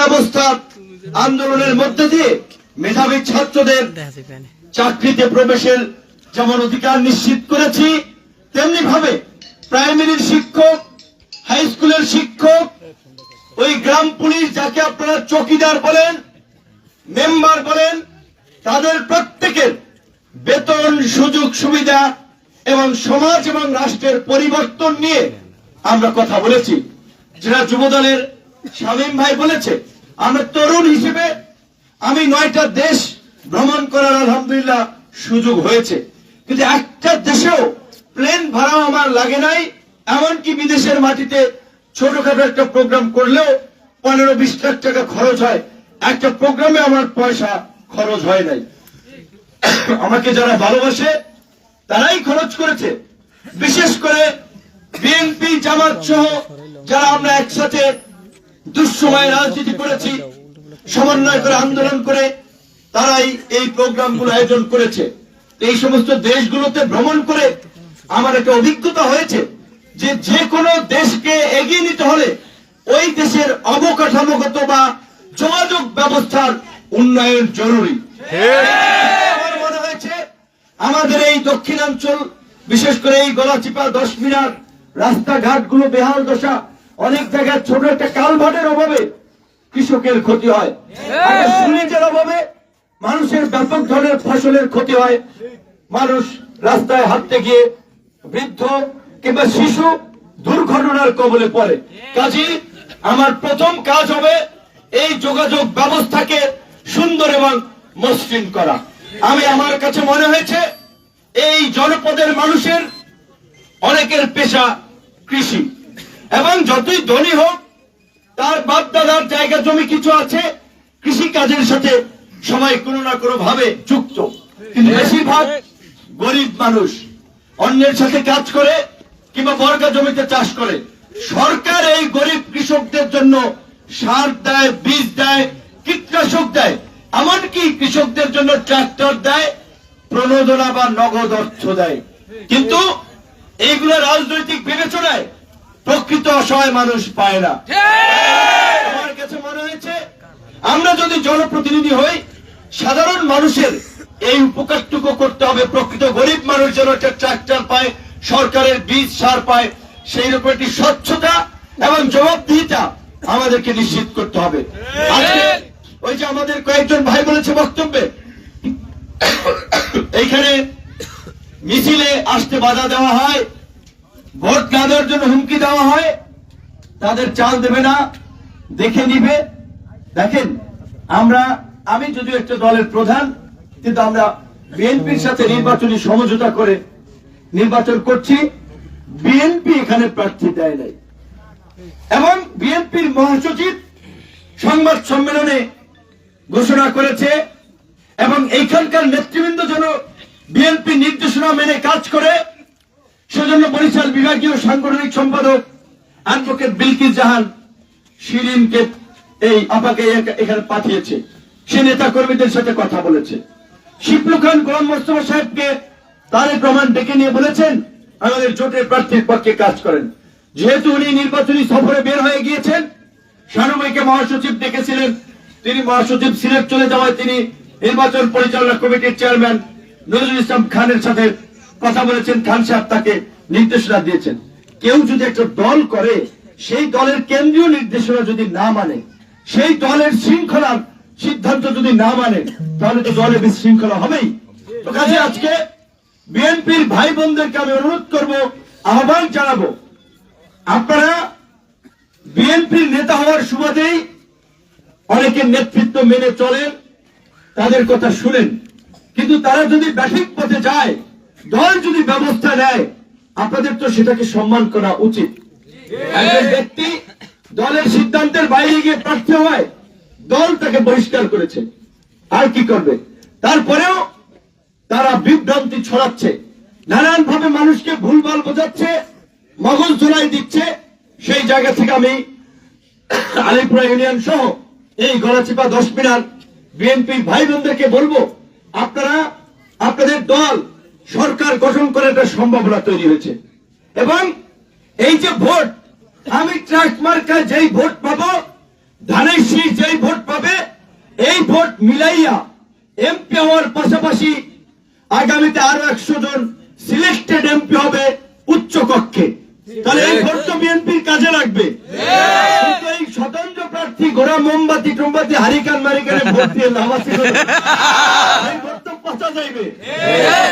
ব্যবস্থা আন্দোলনের মধ্যে দিয়ে মেধাবী ছাত্রদের চাকরিতে প্রবেশের যেমন অধিকার নিশ্চিত করেছি, তেমনি ভাবে প্রাইমারির শিক্ষক, হাই স্কুলের শিক্ষক, ওই গ্রাম পুলিশ যাকে আপনারা চৌকিদার বলেন, মেম্বার বলেন, তাদের প্রত্যেকের বেতন, সুযোগ সুবিধা এবং সমাজ এবং রাষ্ট্রের পরিবর্তন নিয়ে আমরা কথা বলেছি। যারা যুবদলের শামীম ভাই বলেছে, আমরা তরুণ হিসেবে আমি 9টা দেশ ভ্রমণ করার আলহামদুলিল্লাহ সুযোগ হয়েছে, কিন্তু একটা দেশেও প্লেন ভাড়াও আমার লাগে নাই। এমনকি বিদেশের মাটিতে ছোটখাটো একটা প্রোগ্রাম করলেও 15-20 লাখ টাকা খরচ হয়, একটা প্রোগ্রামে আমার পয়সা খরচ হয় নাই। আমাকে যারা ভালোবাসে তারাই খরচ করেছে। বিশেষ করে বিএনপি, জামাত সহ যারা আমরা একসাথে দুঃসময়ে রাজনীতি করেছি, সমন্বয় করে আন্দোলন করে তারাই এই প্রোগ্রামগুলো আয়োজন করেছে। এই সমস্ত দেশগুলোতে ভ্রমণ করে আমার একটা অভিজ্ঞতা হয়েছে যে যে কোনো দেশকে এগিয়ে নিতে হলে ওই দেশের অবকাঠামোগত বা যোগাযোগ ব্যবস্থার উন্নয়ন জরুরি। আমার মনে হয়েছে আমাদের এই দক্ষিণাঞ্চল, বিশেষ করে এই গলাচিপা 10 মিনার রাস্তাঘাটগুলো বেহাল দশা, অনেক জায়গায় ছোট একটা কালভার্টের অভাবে কৃষকের ক্ষতি হয়, সুনিজের অভাবে মানুষের ব্যাপক ধরনের ফসলের ক্ষতি হয়, মানুষ রাস্তায় হাঁটতে গিয়ে বৃদ্ধ কিংবা শিশু দুর্ঘটনার কবলে পড়ে। কাজেই আমার প্রথম কাজ হবে এই যোগাযোগ ব্যবস্থাকে সুন্দর এবং মসৃণ করা। আমার কাছে মনে হয়েছে এই জনপদের মানুষের অনেকের পেশা কৃষি, এবং যতই ধনী হোক তার বাপ দাদার জায়গা জমি কিছু আছে, কৃষি কাজের সাথে সবাই কোনো না কোনো ভাবে যুক্ত, কিন্তু বেশিরভাগ গরিব মানুষ অন্যের সাথে কাজ করে কিংবা বর্গা জমিতে চাষ করে। সরকার এই গরিব কৃষকদের জন্য সার দেয়, বীজ দেয়, কীটনাশক দেয়, এমনকি কৃষকদের জন্য ট্রাক্টর দেয়, প্রণোদনা বা নগদ অর্থ দেয়, কিন্তু এইগুলো রাজনৈতিক বিবেচনায় প্রকৃত অসহায় মানুষ পায় না। আমার কাছে মনে হয়েছে আমরা যদি জনপ্রতিনিধি হই, সাধারণ মানুষের এই উপকারটুকু করতে হবে। প্রকৃত গরিব মানুষ যেন একটা ট্রাক্টর পায়, সরকারের বীজ সার পায়, সেই রকম একটি স্বচ্ছতা এবং জবাবদিহিতা আমাদেরকে নিশ্চিত করতে হবে। ওই যে আমাদের কয়েকজন ভাই বলেছে বক্তব্যে, এইখানে মিছিলে আসতে বাধা দেওয়া হয়, ভোট না দেওয়ার জন্য হুমকি দেওয়া হয়, তাদের চাল দেবে না, দেখে নিবে। দেখেন, আমি যদিও একটা দলের প্রধান, কিন্তু আমরা বিএনপির সাথে নির্বাচনী সমঝোতা করে নির্বাচন করছি। বিএনপি এখানে প্রার্থী দেয় নাই, এবং বিএনপির মহাসচিব সংবাদ সম্মেলনে ঘোষণা করেছে, এবং এইখানকার নেতৃবৃন্দ যেন বিএনপি নির্দেশনা মেনে কাজ করে, সেজন্য বরিশাল বিভাগীয় সাংগঠনিক সম্পাদক অ্যাডভোকেট বিলকিস জাহান শিরিনকে এই আপাকে এখানে পাঠিয়েছে। সে নেতা কর্মীদের সাথে কথা বলেছে। শিপলু খান গোলাম মোস্তফা সাহেবকে তারেক রহমান ডেকে নিয়ে বলেছেন আমাদের জোটের প্রার্থীর পক্ষে কাজ করেন। যেহেতু উনি নির্বাচনী সফরে বের হয়ে গিয়েছেন, শানুভাইকে মহাসচিব ডেকেছিলেন, তিনি মহাসচিব সিলেট চলে যাওয়ায় তিনি নির্বাচন পরিচালনা কমিটির চেয়ারম্যান নজরুল ইসলাম খানের সাথে কথা বলেছেন। খান সাহেব তাকে নির্দেশনা দিয়েছেন, কেউ যদি একটা দল করে, সেই দলের কেন্দ্রীয় নির্দেশনা যদি না মানে, সেই দলের শৃঙ্খলার সিদ্ধান্ত যদি না মানে, তাহলে তো দলে বিশৃঙ্খলা হবেই। তো কাজে আজকে বিএনপির ভাই বোনদেরকে আমি অনুরোধ করব, আহ্বান জানাবো, আপনারা বিএনপির নেতা হওয়ার সুবাদেই অনেকের নেতৃত্ব মেনে চলেন, তাদের কথা শুনেন, কিন্তু তারা যদি ব্যাঠিক পথে যায়, দল যদি ব্যবস্থা নেয়, আপনাদের তো সেটাকে সম্মান করা উচিত। একজন ব্যক্তি দলের সিদ্ধান্তের বাইরে গিয়ে প্রার্থী হয়, দল তাকে বহিষ্কার করেছে, আর কি করবে? তারপরেও তারা বিভ্রান্তি ছড়াচ্ছে, নানান ভাবে মানুষকে ভুলভাল বোঝাচ্ছে, মগজ ধোলাই দিচ্ছে। সেই জায়গা থেকে আমি আলিপুরা ইউনিয়ন সহ এই গলাচিপা 10 মিনার বিএনপি ভাই বোনদেরকে বলবো, আপনারা আপনাদের দল সরকার গঠন করার একটা সম্ভাবনা তৈরি হয়েছে, এবং এই যে ভোট, আমি ট্রাস্ট মার্কায় যেই ভোট পাবো ধানের শীষ যেই ভোট পাবে এই ভোট মিলাইয়া এমপি হওয়ার পাশাপাশি আগামীতে আরো 100 জন সিলেক্টেড এমপি হবে উচ্চ কক্ষে। তাহলে এই ভোট তো বিএনপির কাজে লাগবে। কিন্তু এই স্বতন্ত্র প্রার্থী গোড়া মোমবাতি টোমবাতি হারিকান মারিকানে ভোট দিয়ে লাভ আছে? এই ভোট তো পচা যাইবে।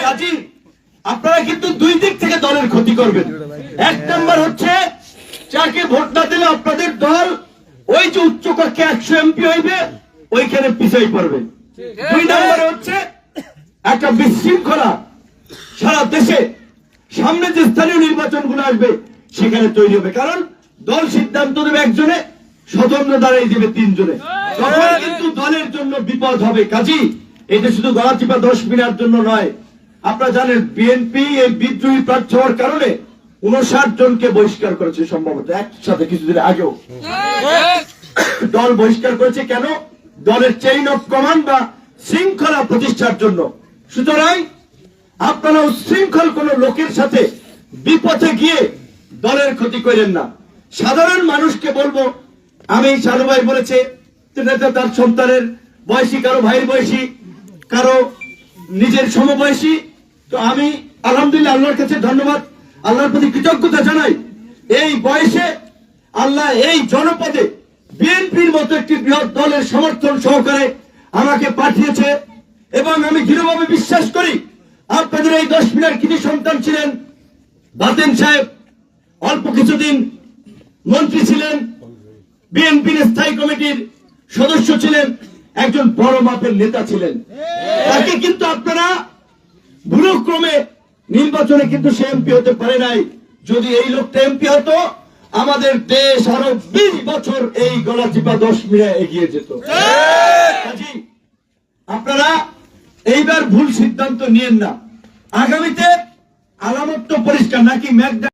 কাজী আপনারা কিন্তু দুই দিক থেকে দলের ক্ষতি করবেন। এক নম্বর হচ্ছে যাকে ভোট না দিলে আপনাদের দল ওই যে উচ্চ কক্ষে 100 এমপি হইবে ওইখানে পিছাই পড়বে। দুই নম্বর হচ্ছে একটা বিশৃঙ্খলা সারা দেশে সামনে যে স্থানীয় নির্বাচনগুলো আসবে সেখানে তৈরি হবে। কারণ দল সিদ্ধান্ত দেবে একজনে, স্বতন্ত্র দাঁড়িয়ে দেবে 3 জনে, তখন কিন্তু দলের জন্য বিপদ হবে। কাজী এটা শুধু গলাচিপা 10 মিনিটের জন্য নয়। আপনারা জানেন বিএনপি এই বিদ্রোহী প্রার্থী হওয়ার কারণে 59 জনকে বহিষ্কার করেছে, সম্ভবত একসাথে কিছুদিন আগেও দল বহিষ্কার করেছে। কেন? দলের চেইন অফ কমান্ড বা শৃঙ্খলা প্রতিষ্ঠার জন্য। সুতরাং আপনারা উচ্ছৃঙ্খল কোন লোকের সাথে বিপথে গিয়ে দলের ক্ষতি করেন না। সাধারণ মানুষকে বলবো, আমি সালু ভাই বলেছে তার সন্তানের বয়সী, কারো ভাইয়ের বয়সী, কারো নিজের সমবয়সী। তো আমি আলহামদুলিল্লাহ আল্লাহর কাছে ধন্যবাদ, আল্লাহর প্রতি কৃতজ্ঞতা জানাই। এই বয়সে আল্লাহ এই জনপদে বিএনপির মতো একটি বৃহৎ দলের সমর্থন সহকারে আমাকে পাঠিয়েছে এবং আমি দৃঢ়ভাবে বিশ্বাস করি আপনাদের এই 10 মিনিটের কৃতি সন্তান ছিলেন বাতেন সাহেব, অল্প কিছুদিন মন্ত্রী ছিলেন, বিএনপির স্থায়ী কমিটির সদস্য ছিলেন, একজন বড় মাপের নেতা ছিলেন। তাকে কিন্তু আপনারা ভুলক্রমে নির্বাচনে কিন্তু সে এমপি হতে পারে নাই। যদি এই লোকটা এমপি হতো আমাদের দেশ আরো 20 বছর এই গলাচিপা 10 মিনিটে এগিয়ে যেত। আপনারা এইবার ভুল সিদ্ধান্ত নিয়েন না। আগামীতে আলামত তো পরিষ্কার নাকি